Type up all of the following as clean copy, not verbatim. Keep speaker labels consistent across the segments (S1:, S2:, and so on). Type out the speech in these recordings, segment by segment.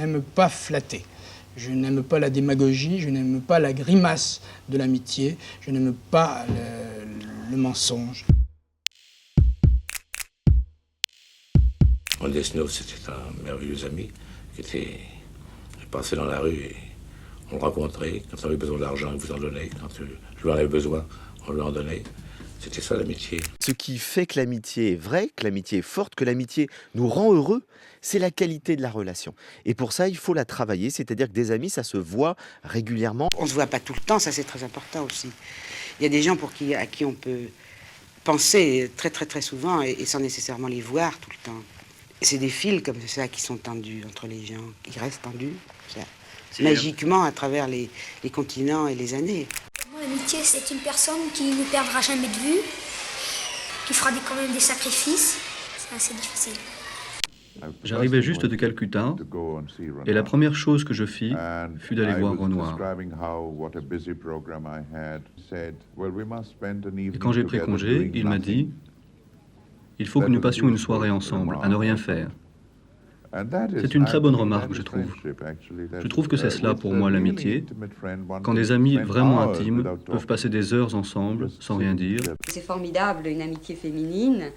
S1: n'aime pas flatter. Je n'aime pas la démagogie, je n'aime pas la grimace de l'amitié, je n'aime pas le mensonge.
S2: André Desnos, c'était un merveilleux ami qui était passé dans la rue et on le rencontrait. Quand on avait besoin d'argent, il vous en donnait. Quand je lui en avais besoin, on lui en donnait. C'était ça l'amitié.
S3: Ce qui fait que l'amitié est vraie, que l'amitié est forte, que l'amitié nous rend heureux, c'est la qualité de la relation. Et pour ça, il faut la travailler, c'est-à-dire que des amis, ça se voit régulièrement.
S4: On ne se voit pas tout le temps, ça c'est très important aussi. Il y a des gens à qui on peut penser très très très souvent et sans nécessairement les voir tout le temps. C'est des fils comme ça qui sont tendus entre les gens, qui restent tendus, ça, magiquement à travers les continents et les années.
S5: L'amitié, c'est une personne qui ne perdra jamais de vue, qui fera quand même des sacrifices. C'est assez difficile.
S6: J'arrivais juste de Calcutta et la première chose que je fis fut d'aller voir Renoir. Et quand j'ai pris congé, il m'a dit « Il faut que nous passions une soirée ensemble, à ne rien faire ». C'est une très bonne remarque, je trouve. Je trouve que c'est cela pour moi l'amitié, quand des amis vraiment intimes peuvent passer des heures ensemble sans rien dire.
S7: C'est formidable, une amitié féminine,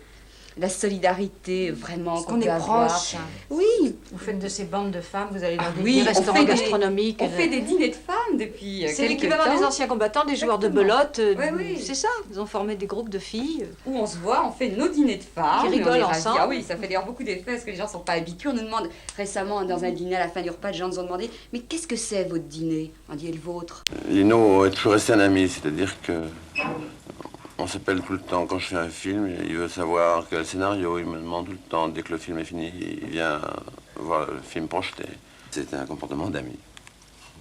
S7: la solidarité vraiment qu'on est proche. Oui.
S8: Vous faites de ces bandes de femmes, vous allez dans
S7: des
S8: restaurants gastronomiques.
S7: On fait des dîners de femmes depuis quelques temps.
S8: C'est l'équivalent des anciens combattants, des joueurs de belote.
S7: Oui.
S8: C'est ça, ils ont formé des groupes de filles.
S7: Où on se voit, on fait nos dîners de femmes.
S8: Qui rigolent ensemble.
S7: Ah oui, ça fait d'ailleurs beaucoup d'effets parce que les gens ne sont pas habitués. On nous demande récemment dans un dîner à la fin du repas, les gens nous ont demandé « Mais qu'est-ce que c'est votre dîner ?» On dit « Et le vôtre ?»
S9: Lino est toujours resté un ami, c'est-à-dire que on s'appelle tout le temps. Quand je fais un film, il veut savoir quel scénario, il me demande tout le temps. Dès que le film est fini, il vient voir le film projeté. C'était un comportement d'ami.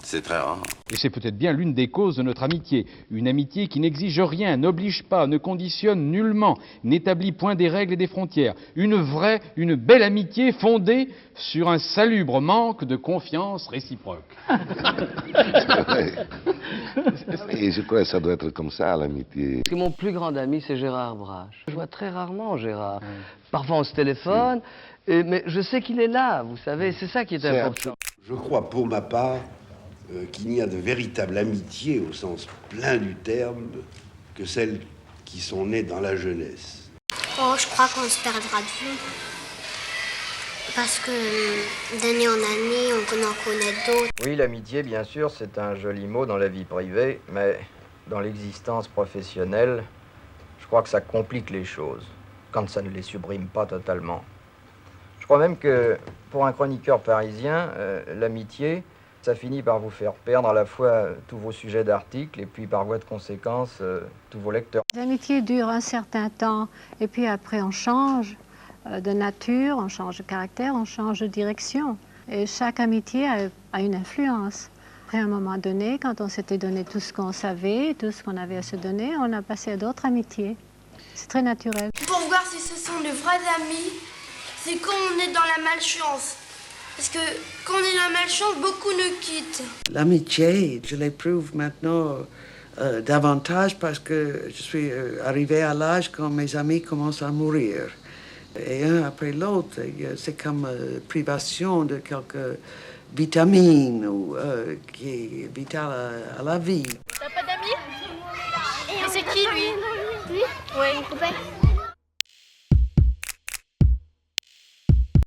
S9: C'est très rare.
S10: Et c'est peut-être bien l'une des causes de notre amitié. Une amitié qui n'exige rien, n'oblige pas, ne conditionne nullement, n'établit point des règles et des frontières. Une vraie, une belle amitié fondée sur un salubre manque de confiance réciproque.
S11: Et je crois que ça doit être comme ça, l'amitié.
S12: Mon plus grand ami, c'est Gérard Brache. Je vois très rarement Gérard. Parfois, on se téléphone, mais je sais qu'il est là, vous savez, c'est ça qui est important.
S13: Je crois, pour ma part, qu'il n'y a de véritable amitié, au sens plein du terme, que celles qui sont nées dans la jeunesse.
S5: Oh, je crois qu'on se perdra de vue. Parce que d'année en année, on en connaît d'autres.
S14: Oui, l'amitié, bien sûr, c'est un joli mot dans la vie privée, mais dans l'existence professionnelle, je crois que ça complique les choses, quand ça ne les supprime pas totalement. Je crois même que, pour un chroniqueur parisien, l'amitié, ça finit par vous faire perdre à la fois tous vos sujets d'articles et puis par voie de conséquence, tous vos lecteurs.
S15: L'amitié dure un certain temps et puis après on change de nature, on change de caractère, on change de direction. Et chaque amitié a une influence. Après un moment donné, quand on s'était donné tout ce qu'on savait, tout ce qu'on avait à se donner, on a passé à d'autres amitiés. C'est très naturel.
S5: Pour voir si ce sont de vrais amis, c'est quand on est dans la malchance. Parce que quand on est dans la malchance, beaucoup nous quittent.
S16: L'amitié, je l'éprouve maintenant davantage parce que je suis arrivé à l'âge quand mes amis commencent à mourir. Et un après l'autre, c'est comme privation de quelques vitamines ou, qui est vital à la vie.
S5: T'as pas d'amis? Et c'est qui lui? Lui? Ouais, une poupée.